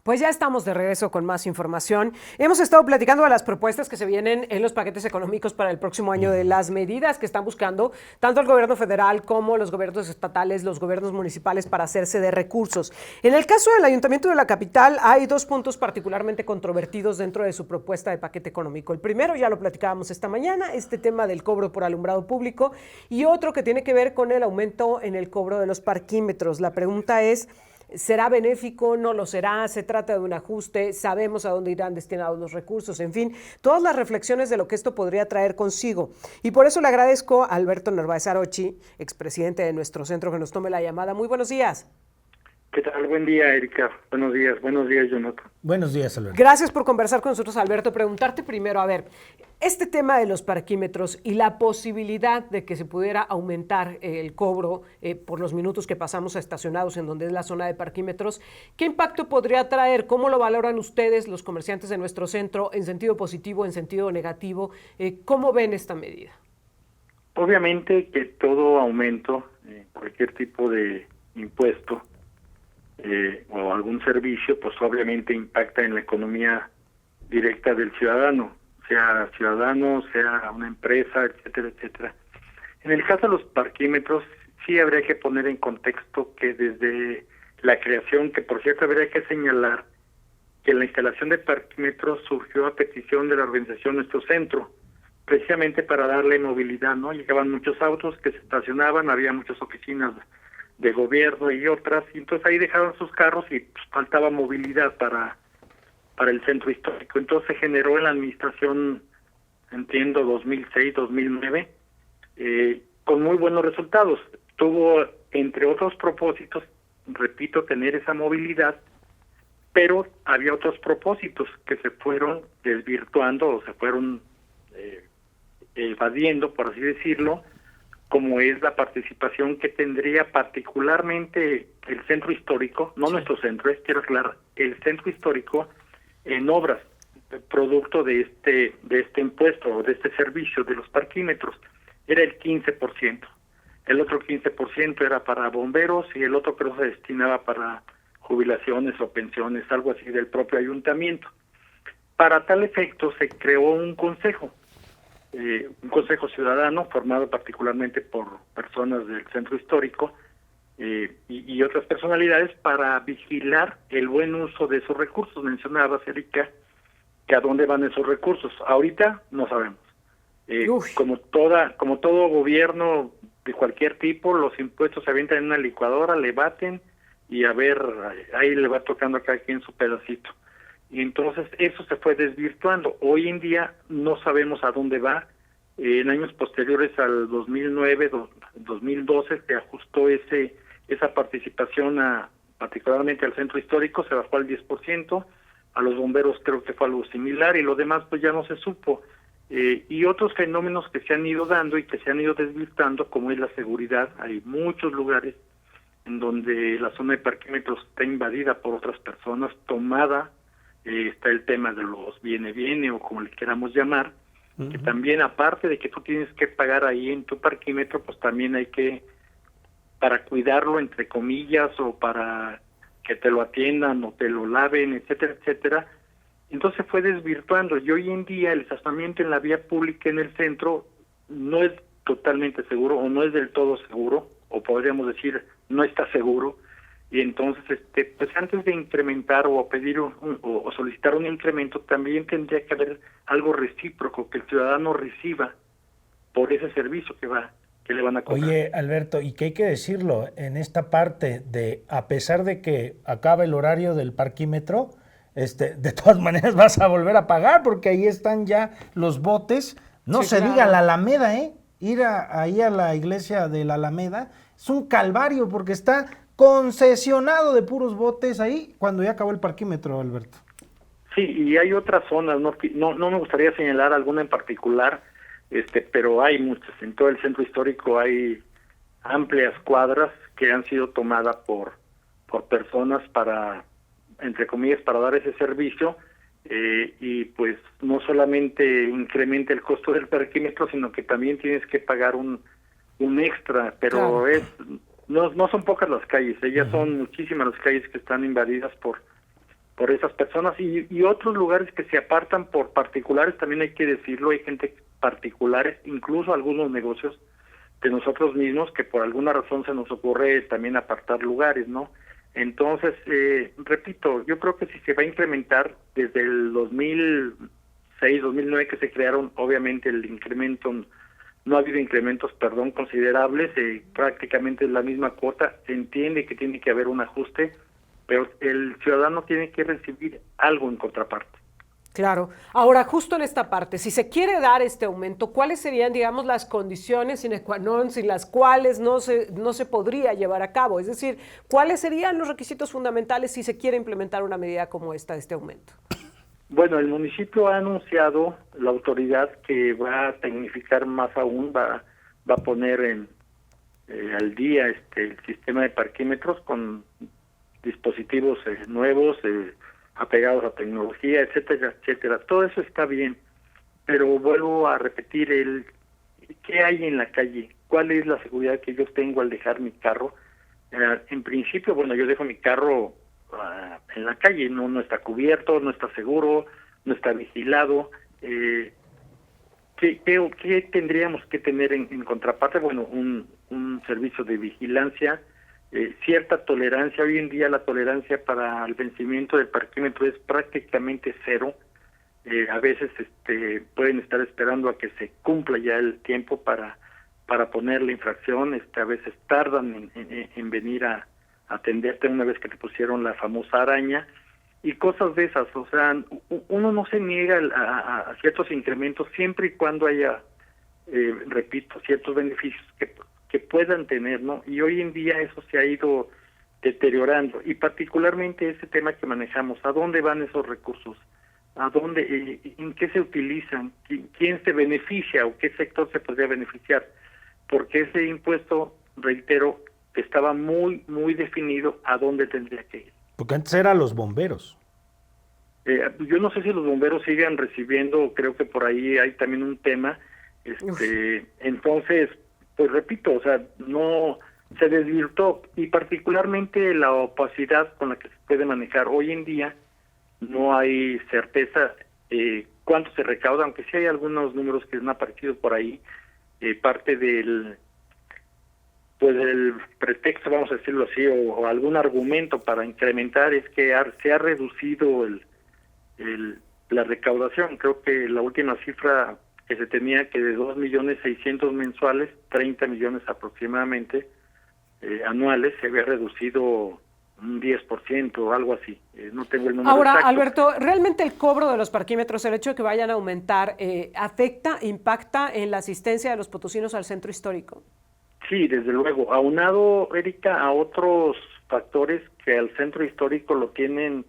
Pues ya estamos de regreso con más información. Hemos estado platicando de las propuestas que se vienen en los paquetes económicos para el próximo año, de las medidas que están buscando tanto el gobierno federal como los gobiernos estatales, los gobiernos municipales para hacerse de recursos. En el caso del Ayuntamiento de la Capital hay dos puntos particularmente controvertidos dentro de su propuesta de paquete económico. El primero, ya lo platicábamos esta mañana, este tema del cobro por alumbrado público, y otro que tiene que ver con el aumento en el cobro de los parquímetros. La pregunta es: ¿será benéfico? ¿No lo será? ¿Se trata de un ajuste? ¿Sabemos a dónde irán destinados los recursos? En fin, todas las reflexiones de lo que esto podría traer consigo. Y por eso le agradezco a Alberto Narváez Arochi, expresidente de nuestro centro, que nos tome la llamada. Muy buenos días. ¿Qué tal? Buen día, Erika. Buenos días, Jonathan. Buenos días, Alberto. Gracias por conversar con nosotros, Alberto. Preguntarte primero, a ver, este tema de los parquímetros y la posibilidad de que se pudiera aumentar el cobro por los minutos que pasamos estacionados en donde es la zona de parquímetros, ¿qué impacto podría traer? ¿Cómo lo valoran ustedes, los comerciantes de nuestro centro, en sentido positivo, en sentido negativo? ¿Cómo ven esta medida? Obviamente que todo aumento, cualquier tipo de impuesto, o algún servicio, pues obviamente impacta en la economía directa del ciudadano, sea una empresa, etcétera, etcétera. En el caso de los parquímetros, sí habría que poner en contexto que desde la creación, que por cierto habría que señalar que la instalación de parquímetros surgió a petición de la organización Nuestro Centro, precisamente para darle movilidad, ¿no? Llegaban muchos autos que se estacionaban, había muchas oficinas de gobierno y otras, y entonces ahí dejaban sus carros y pues, faltaba movilidad para el centro histórico. Entonces se generó en la administración, entiendo, 2006, 2009, con muy buenos resultados. Tuvo, entre otros propósitos, repito, tener esa movilidad, pero había otros propósitos que se fueron desvirtuando o se fueron evadiendo, por así decirlo, como es la participación que tendría particularmente el centro histórico, no nuestro centro, quiero aclarar, el centro histórico en obras, producto de este impuesto o de este servicio de los parquímetros, era el 15%. El otro 15% era para bomberos y el otro creo se destinaba para jubilaciones o pensiones, algo así del propio ayuntamiento. Para tal efecto se creó un consejo ciudadano formado particularmente por personas del centro histórico y otras personalidades para vigilar el buen uso de esos recursos. Mencionabas, Erika, que a dónde van esos recursos. Ahorita no sabemos. Como todo gobierno de cualquier tipo, los impuestos se avientan en una licuadora, le baten y a ver, ahí le va tocando a cada quien su pedacito. Y entonces eso se fue desvirtuando. Hoy en día no sabemos a dónde va. En años posteriores al 2009, 2012, se ajustó esa participación particularmente al centro histórico, se bajó al 10%, a los bomberos creo que fue algo similar y lo demás pues ya no se supo. Y otros fenómenos que se han ido dando y que se han ido desvirtuando, como es la seguridad. Hay muchos lugares en donde la zona de parquímetros está invadida por otras personas, tomada. Está el tema de los viene o como le queramos llamar, que también aparte de que tú tienes que pagar ahí en tu parquímetro, pues también hay que, para cuidarlo entre comillas o para que te lo atiendan o te lo laven, etcétera, etcétera. Entonces fue desvirtuando y hoy en día el estacionamiento en la vía pública en el centro no es totalmente seguro o no es del todo seguro, o podríamos decir no está seguro. Y entonces, pues antes de incrementar o pedir o solicitar un incremento, también tendría que haber algo recíproco que el ciudadano reciba por ese servicio que le van a cobrar. Oye, Alberto, y que hay que decirlo, en esta parte de, a pesar de que acaba el horario del parquímetro, de todas maneras vas a volver a pagar porque ahí están ya los botes. No Sí, se claro. diga la Alameda, ir ahí a la iglesia de la Alameda es un calvario porque está concesionado de puros botes ahí cuando ya acabó el parquímetro, Alberto. Sí, y hay otras zonas, no me gustaría señalar alguna en particular, pero hay muchas. En todo el centro histórico hay amplias cuadras que han sido tomadas por personas para, entre comillas, para dar ese servicio, y pues no solamente incrementa el costo del parquímetro, sino que también tienes que pagar un extra, pero Claro. no son pocas las calles, ya son muchísimas las calles que están invadidas por por esas personas y otros lugares que se apartan por particulares, también hay que decirlo, hay gente particulares, incluso algunos negocios de nosotros mismos que por alguna razón se nos ocurre también apartar lugares, ¿no? Entonces, repito, yo creo que si se va a incrementar desde el 2006, 2009 que se crearon, obviamente el incremento, no ha habido incrementos, considerables, prácticamente es la misma cuota, se entiende que tiene que haber un ajuste, pero el ciudadano tiene que recibir algo en contraparte. Claro. Ahora, justo en esta parte, si se quiere dar este aumento, ¿cuáles serían, digamos, las condiciones sine qua non sin las cuales no se podría llevar a cabo? Es decir, ¿cuáles serían los requisitos fundamentales si se quiere implementar una medida como esta de este aumento? Bueno, el municipio ha anunciado, la autoridad, que va a tecnificar más aún, va a poner al día el sistema de parquímetros con dispositivos nuevos, apegados a tecnología, etcétera, etcétera. Todo eso está bien, pero vuelvo a repetir, ¿qué hay en la calle? ¿Cuál es la seguridad que yo tengo al dejar mi carro? En principio, bueno, yo dejo mi carro en la calle, no está cubierto, no está seguro, no está vigilado. ¿Qué tendríamos que tener en contraparte? Bueno, un servicio de vigilancia, cierta tolerancia. Hoy en día la tolerancia para el vencimiento del parquímetro es prácticamente cero. A veces pueden estar esperando a que se cumpla ya el tiempo para poner la infracción. A veces tardan en venir a atenderte una vez que te pusieron la famosa araña y cosas de esas. O sea, uno no se niega a ciertos incrementos siempre y cuando haya, repito, ciertos beneficios que puedan tener, ¿no? Y hoy en día eso se ha ido deteriorando, y particularmente ese tema que manejamos, ¿a dónde van esos recursos? ¿A dónde, en qué se utilizan? ¿Quién se beneficia o qué sector se podría beneficiar? Porque ese impuesto, reitero, estaba muy definido a dónde tendría que ir. Porque antes eran los bomberos. Yo no sé si los bomberos sigan recibiendo, creo que por ahí hay también un tema. Entonces, pues repito, o sea, no se desvirtuó, y particularmente la opacidad con la que se puede manejar hoy en día, no hay certeza cuánto se recauda, aunque sí hay algunos números que han aparecido por ahí. Parte del pretexto, vamos a decirlo así, o algún argumento para incrementar es que se ha reducido la recaudación. Creo que la última cifra que se tenía, que de 2.600.000 mensuales, 30 millones aproximadamente anuales, se había reducido un 10% o algo así. No tengo el número Ahora, exacto. Alberto, ¿realmente el cobro de los parquímetros, el hecho de que vayan a aumentar, impacta en la asistencia de los potosinos al centro histórico? Sí, desde luego. Aunado, Erika, a otros factores que al centro histórico lo tienen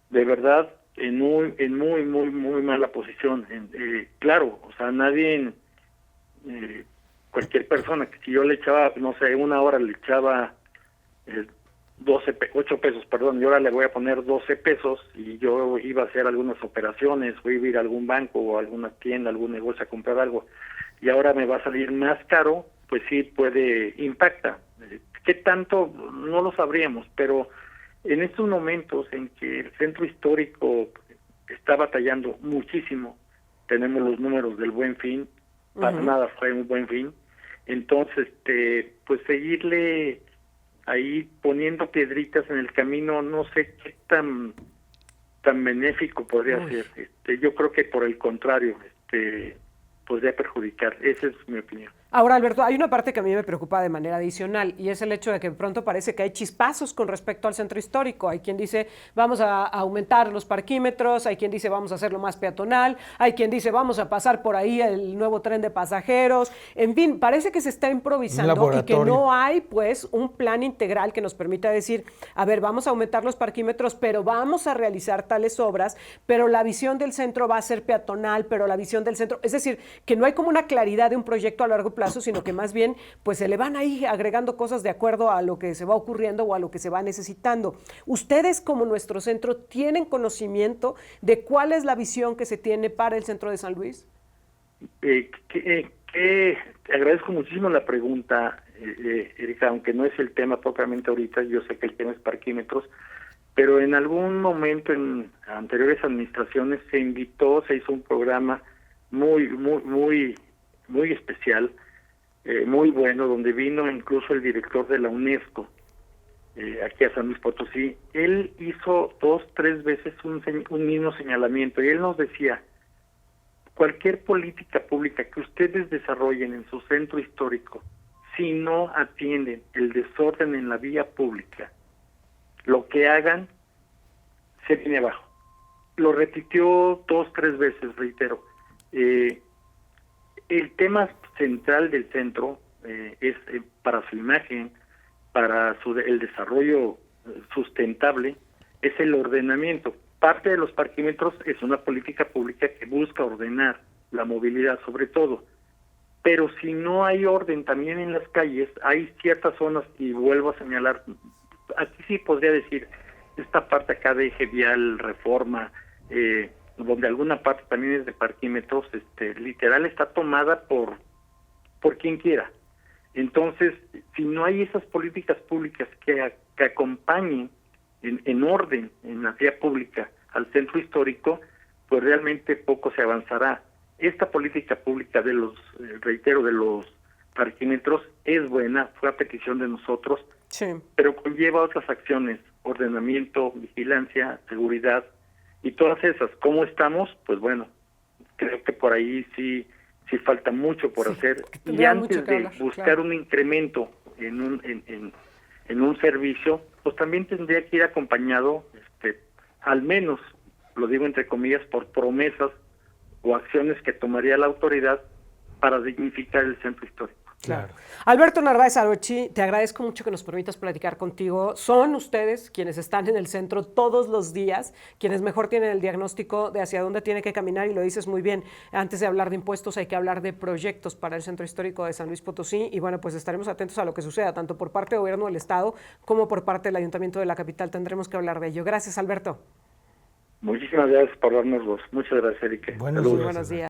de verdad en muy mala posición. Claro, o sea, nadie, cualquier persona, que si yo le echaba, no sé, una hora le echaba 8 pesos, perdón, y ahora le voy a poner 12 pesos, y yo iba a hacer algunas operaciones, o iba a ir a algún banco o a alguna tienda, algún negocio a comprar algo, y ahora me va a salir más caro, pues sí impacta. ¿Qué tanto? No lo sabríamos, pero en estos momentos en que el centro histórico está batallando muchísimo, tenemos los números del Buen Fin, para nada fue un Buen Fin, entonces pues seguirle ahí poniendo piedritas en el camino, no sé qué tan benéfico podría ser. Yo creo que por el contrario, podría perjudicar. Esa es mi opinión. Ahora, Alberto, hay una parte que a mí me preocupa de manera adicional, y es el hecho de que de pronto parece que hay chispazos con respecto al centro histórico. Hay quien dice vamos a aumentar los parquímetros, hay quien dice vamos a hacerlo más peatonal, hay quien dice vamos a pasar por ahí el nuevo tren de pasajeros. En fin, parece que se está improvisando y que no hay pues un plan integral que nos permita decir, a ver, vamos a aumentar los parquímetros, pero vamos a realizar tales obras, pero la visión del centro va a ser peatonal, pero la visión del centro, es decir, que no hay como una claridad de un proyecto a largo plazo, sino que más bien pues se le van ahí agregando cosas de acuerdo a lo que se va ocurriendo o a lo que se va necesitando. ¿Ustedes como nuestro centro tienen conocimiento de cuál es la visión que se tiene para el centro de San Luis? Te agradezco muchísimo la pregunta, Erika, aunque no es el tema propiamente ahorita, yo sé que el tema es parquímetros. pero en algún momento en anteriores administraciones se hizo un programa muy especial, muy bueno, donde vino incluso el director de la UNESCO aquí a San Luis Potosí. Él hizo 2, 3 veces un mismo señalamiento y él nos decía: cualquier política pública que ustedes desarrollen en su centro histórico, si no atienden el desorden en la vía pública, lo que hagan se viene abajo. Lo repitió 2, 3 veces, reitero. El tema central del centro es para su imagen, para el desarrollo sustentable, es el ordenamiento. Parte de los parquímetros es una política pública que busca ordenar la movilidad sobre todo, pero si no hay orden también en las calles, hay ciertas zonas, y vuelvo a señalar, aquí sí podría decir, esta parte acá de eje vial, Reforma, donde alguna parte también es de parquímetros, literal está tomada por quien quiera. Entonces, si no hay esas políticas públicas que acompañen en orden en la vía pública al centro histórico, pues realmente poco se avanzará. Esta política pública de los, reitero, de los parquímetros es buena, fue a petición de nosotros, sí, pero conlleva otras acciones: ordenamiento, vigilancia, seguridad, y todas esas. ¿Cómo estamos? Pues bueno, creo que por ahí sí falta mucho por hacer, y antes de buscar un incremento en un servicio, pues también tendría que ir acompañado, al menos, lo digo entre comillas, por promesas o acciones que tomaría la autoridad para dignificar el centro histórico. Claro. Alberto Narváez Arochi, te agradezco mucho que nos permitas platicar contigo. Son ustedes quienes están en el centro todos los días, quienes mejor tienen el diagnóstico de hacia dónde tiene que caminar, y lo dices muy bien. Antes de hablar de impuestos hay que hablar de proyectos para el centro histórico de San Luis Potosí, y bueno, pues estaremos atentos a lo que suceda, tanto por parte del gobierno del estado como por parte del ayuntamiento de la capital. Tendremos que hablar de ello. Gracias, Alberto. Muchísimas gracias por darnos voz. Muchas gracias, Erika. Buenos días.